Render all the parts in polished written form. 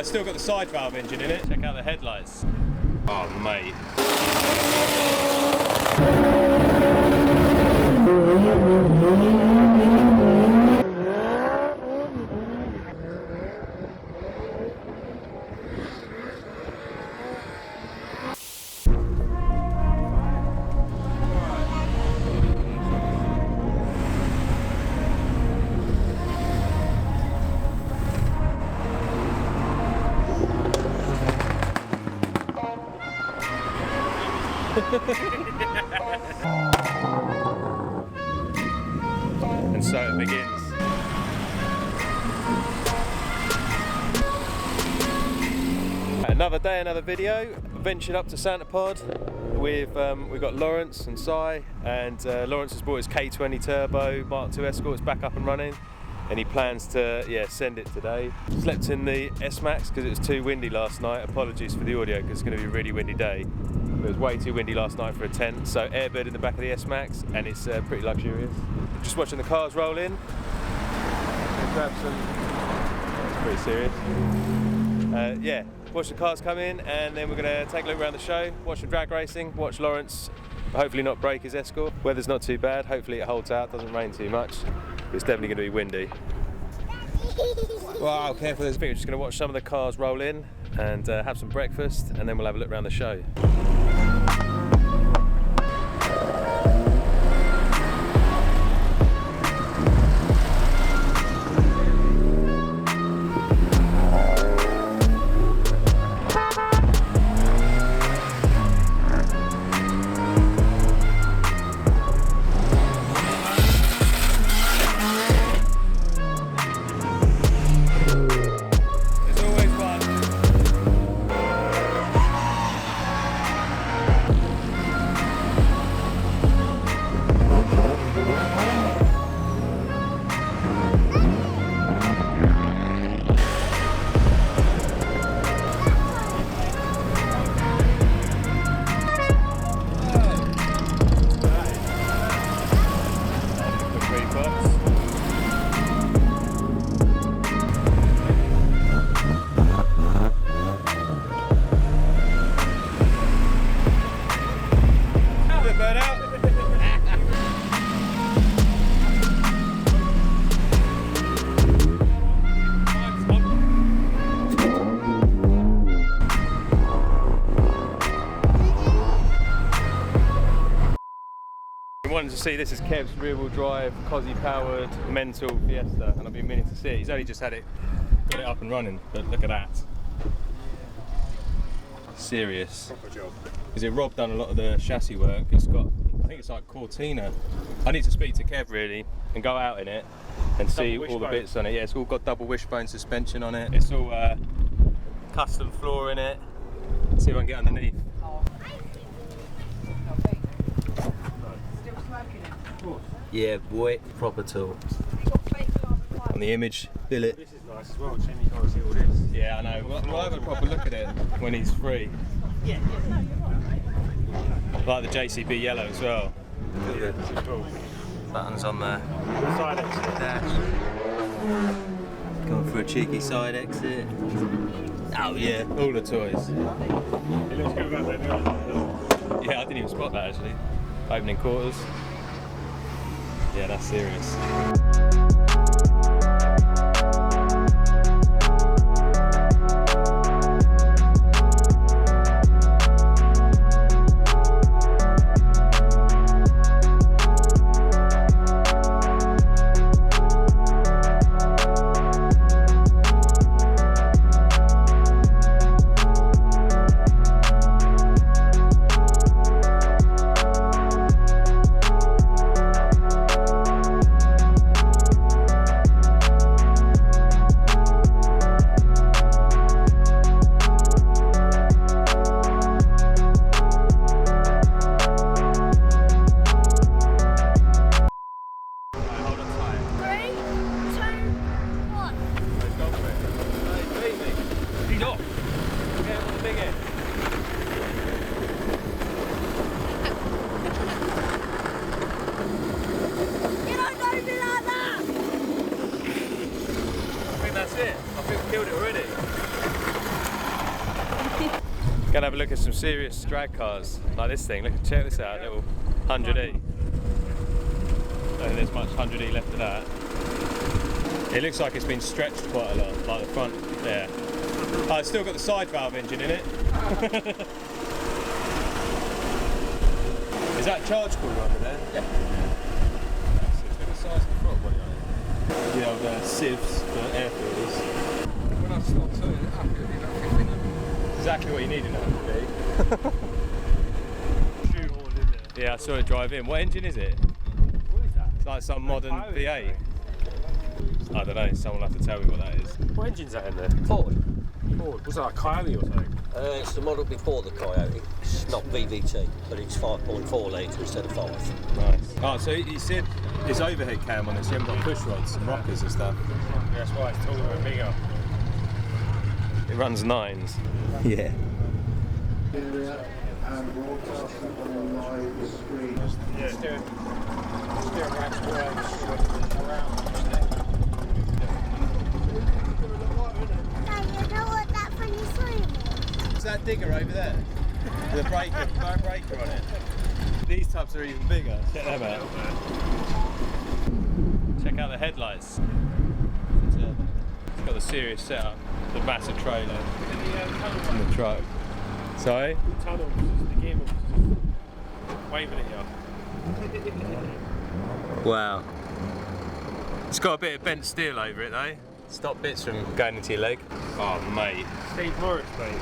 I've still got the side valve engine in it. Check out the headlights. Oh, mate. And so it begins. Another day, another video. Ventured up to Santa Pod. We've got Lawrence and Si, and Lawrence has brought his K20 Turbo Mark II Escort. It's back up and running, and he plans to send it today. Slept in the S-Max because it was too windy last night. Apologies for the audio because it's going to be a really windy day. It was way too windy last night for a tent, so airbed in the back of the S-Max, and it's pretty luxurious. Just watching the cars roll in. Grab some. That's pretty serious. Yeah, watch the cars come in, and then we're going to take a look around the show, watch some drag racing, watch Lawrence hopefully not break his Escort. Weather's not too bad, hopefully it holds out, doesn't rain too much. It's definitely going to be windy. Wow, careful, there's a bit. We're just going to watch some of the cars roll in and have some breakfast, and then we'll have a look around the show. Wanted to see, this is Kev's rear-wheel drive, Cosy powered, Mental Fiesta, and I've been meaning to see it. He's only just got it up and running, but look at that. Serious. Proper job. Because Rob done a lot of the chassis work. It's got, I think it's like Cortina. I need to speak to Kev really and go out in it and see all the bits on it. Yeah, it's all got double wishbone suspension on it. It's all custom floor in it. Let's see if I can get underneath. Yeah, boy, proper tool. On the image, billet. This is nice as well, Tim, you can't see all this. Yeah, I know. We'll have a proper look at it when he's free. Yeah. Like the JCB yellow as well. Yeah, this is cool. Buttons on there. Side exit. Dash. Going for a cheeky side exit. Oh yeah, all the toys. It looks good about that. Yeah, I didn't even spot that actually. Opening quarters. Yeah, that's serious. That's it. I think we killed it already. Gonna have a look at some serious drag cars like this thing. Look, check this out, little 100E. Don't think there's much 100E left of that. It looks like it's been stretched quite a lot, like the front there. Oh, it's still got the side valve engine in it. Is that charge cooler under there? Yeah. It's got the size of the front body on it. The old sieves for air filters. When I start turning it up, it'll be about 15 minutes. Exactly what you need in that to be. Shoehorn in there. Yeah, I saw it drive in. What engine is it? What is that? It's like some modern V8. I don't know, someone will have to tell me what that is. What engine's that in there? Ford. Ford. Was that a Coyote or something? It's the model before the Coyote. It's not VVT, but it's 5.4 litre instead of 5. Nice. Oh, so you said it's overhead cam on this, you haven't got push rods and rockers and stuff. Yeah, that's why it's taller and bigger. It runs 9s. Yeah. Yeah. Steering rack's around. Is that digger over there? With a breaker on it. These tubs are even bigger. Check them out. Check out the headlights. It's got the serious setup, the massive trailer, and the truck. Sorry? The tunnel, the gearbox is just waving at you. Wow. It's got a bit of bent steel over it though. Stop bits from going into your leg. Oh mate. Steve Morris, mate.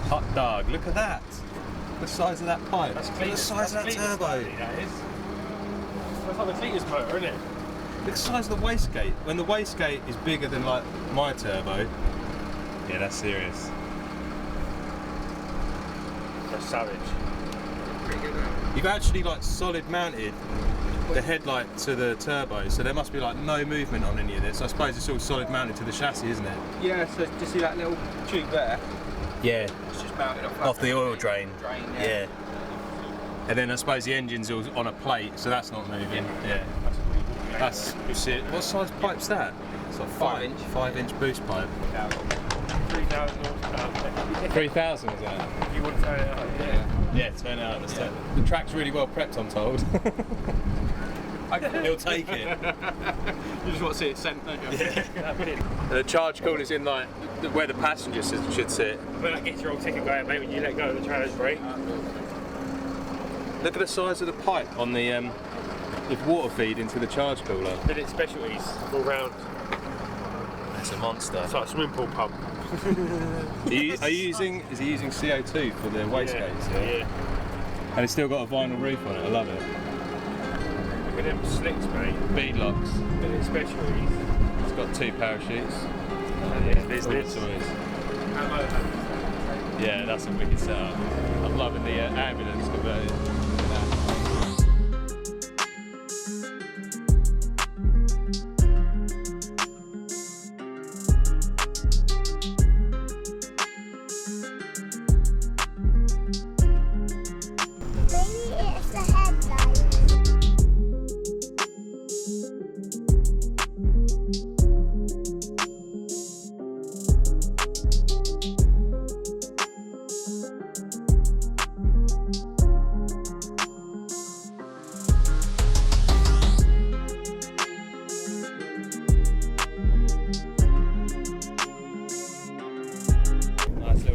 Hot dog, look at that. The size of that pipe. That's Look at the size of that turbo. That is. That's like the Cletus motor, isn't it? Look at the size of the wastegate. When the wastegate is bigger than like my turbo. Yeah, that's serious. That's savage. You've actually like solid mounted the headlight to the turbo, so there must be like no movement on any of this. I suppose it's all solid mounted to the chassis, isn't it? Yeah, so do you see that little tube there? Yeah. It's just mounted Off the oil drain. Yeah. Yeah. And then I suppose the engine's all on a plate, so that's not moving. Yeah. That's it. What size pipe's that? It's like 5-inch. 5-inch boost pipe. 3,000 horsepower. 3,000 is that? If you want to turn it up, yeah. Yeah, turn it out. Let's turn. The track's really well prepped, I'm told. He'll take it. You just want to see it sent, don't you? Yeah. The charge cooler's in like where the passengers should sit. When that gets your old ticket going, mate, when you let go of the trailer's brake. Look at the size of the pipe on the with water feed into the charge cooler. Then it's specialties all round. That's a monster. It's like a swimming pool pump. Is he using CO2 for the wastegates? Yeah. And it's still got a vinyl roof on it. I love it. Look at them slicks, mate. Bead locks. Then it's specialties. It's got 2 parachutes. Yeah, business. All toys. Yeah, that's a wicked setup. I'm loving the ambulance converted.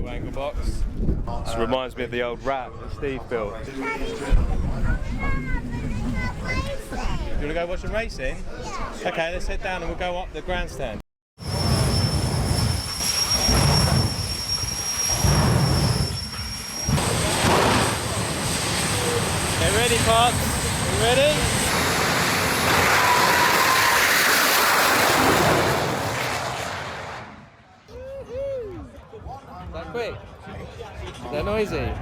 Angle box. This reminds me of the old Rat that Steve built. Do you want to go watch some racing? Okay, let's head down and we'll go up the grandstand. Get ready, Fox. You ready? Quick. They're noisy.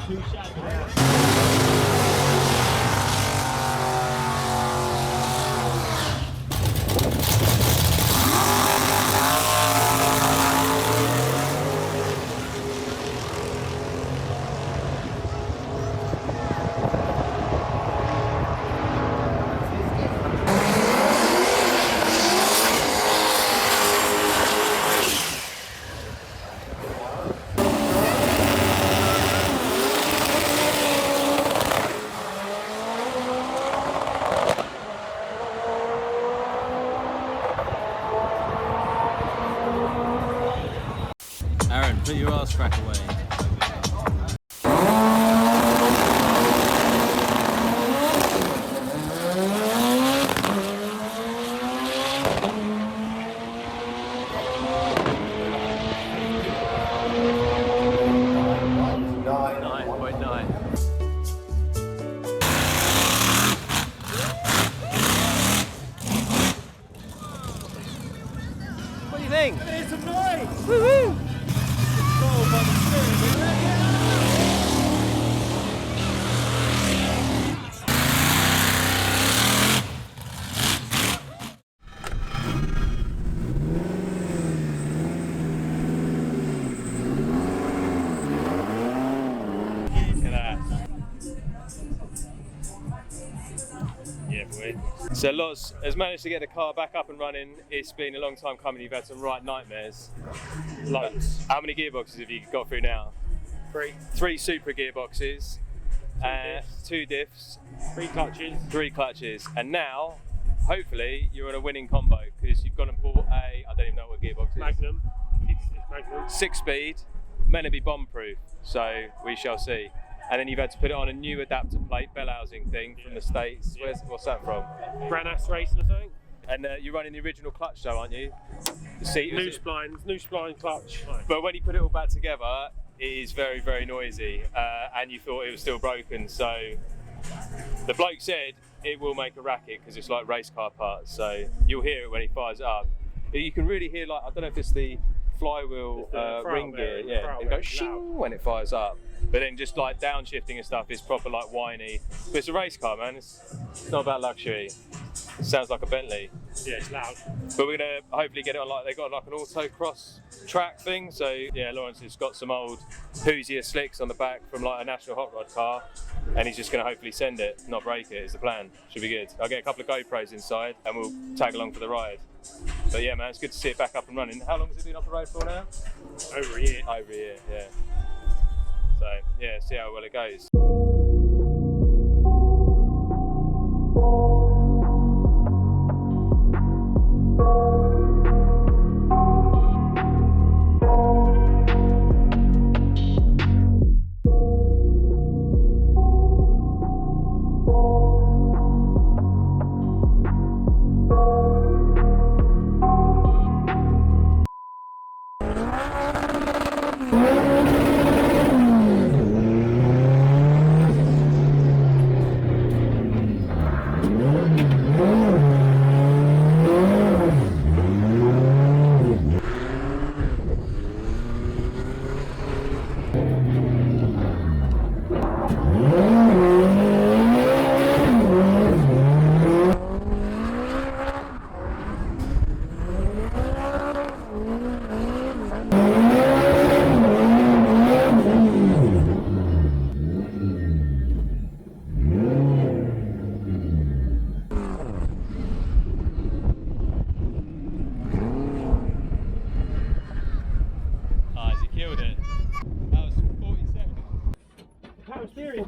Put your arse crack away. What do you think? There's some noise! Woo-hoo! Oh, by the steering wheel. Yeah, boy. So Loz has managed to get the car back up and running. It's been a long time coming. You've had some right nightmares. Loads. How many gearboxes have you got through now? 3. 3 super gearboxes, two diffs, 3 clutches. 3 clutches, and now, hopefully, you're on a winning combo because you've gone and bought I don't even know what gearbox is. Magnum. It's Magnum. 6-speed, meant to be bomb-proof, so we shall see. And then you've had to put it on a new adapter plate, bell housing thing from the States. What's that from? Granas Racing, I think. And you're running the original clutch though, aren't you? The seat, New spline clutch. but when you put it all back together, it is very, very noisy, and you thought it was still broken. So the bloke said it will make a racket because it's like race car parts. So you'll hear it when he fires it up. You can really hear, like, I don't know if it's the flywheel ring gear, yeah, it goes shing when it fires up. But then just like downshifting and stuff is proper like whiny. But it's a race car, man. It's not about luxury. It sounds like a Bentley. Yeah, it's loud. But we're gonna hopefully get it on, like, they got like an autocross track thing. So yeah, Lawrence has got some old Hoosier slicks on the back from like a national hot rod car, and he's just gonna hopefully send it, not break it. Is the plan. Should be good. I'll get a couple of GoPros inside, and we'll tag along for the ride. But yeah, man, it's good to see it back up and running. How long has it been off the road for now? Over a year. Over a year, yeah. So yeah, see how well it goes.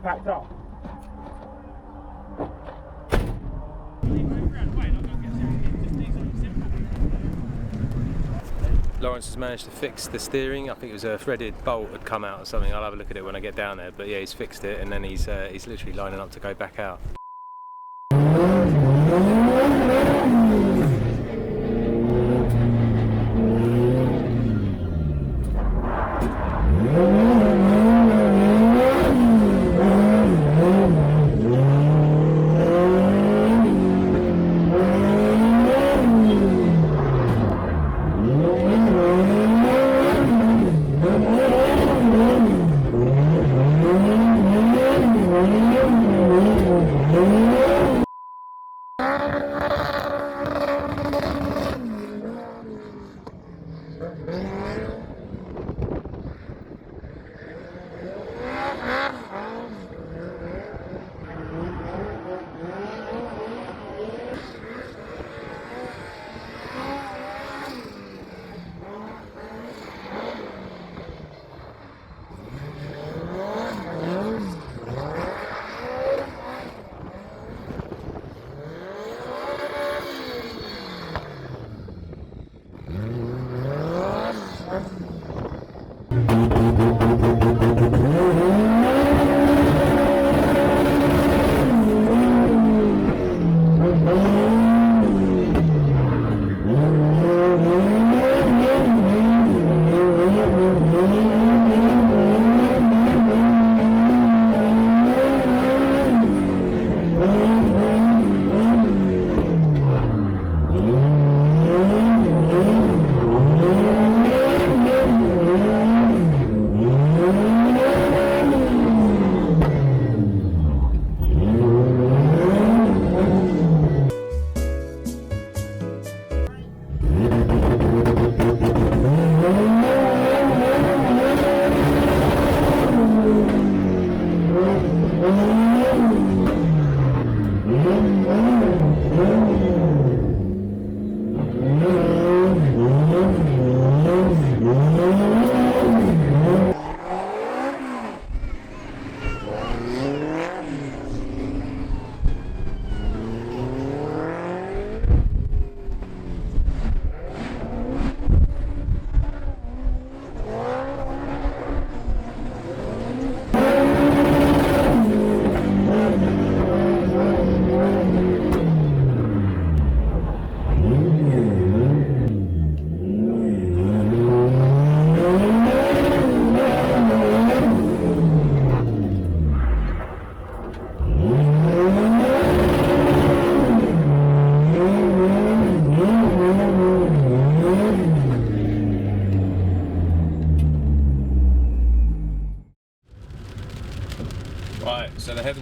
Packed up. Lawrence has managed to fix the steering. I think it was a threaded bolt had come out or something. I'll have a look at it when I get down there. But yeah, he's fixed it, and then he's literally lining up to go back out.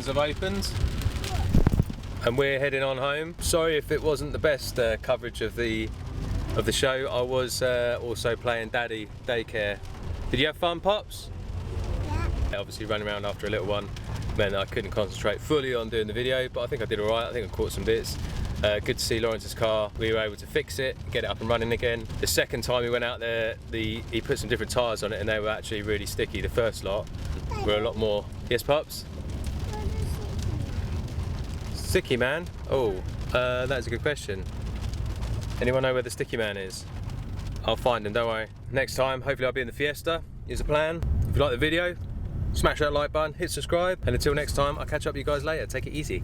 have opened and we're heading on home. Sorry if it wasn't the best coverage of the show. I was also playing Daddy Daycare. Did you have fun, Pops? Yeah. Obviously running around after a little one meant I couldn't concentrate fully on doing the video, but I think I did alright. I think I caught some bits. Good to see Lawrence's car. We were able to fix it, get it up and running again. The second time we went out there, he put some different tyres on it and they were actually really sticky. The first lot were a lot more. Yes, Pups? Sticky man? Oh, that's a good question. Anyone know where the sticky man is? I'll find him, don't worry. Next time, hopefully I'll be in the Fiesta, is the plan. If you like the video, smash that like button, hit subscribe, and until next time, I'll catch up with you guys later. Take it easy.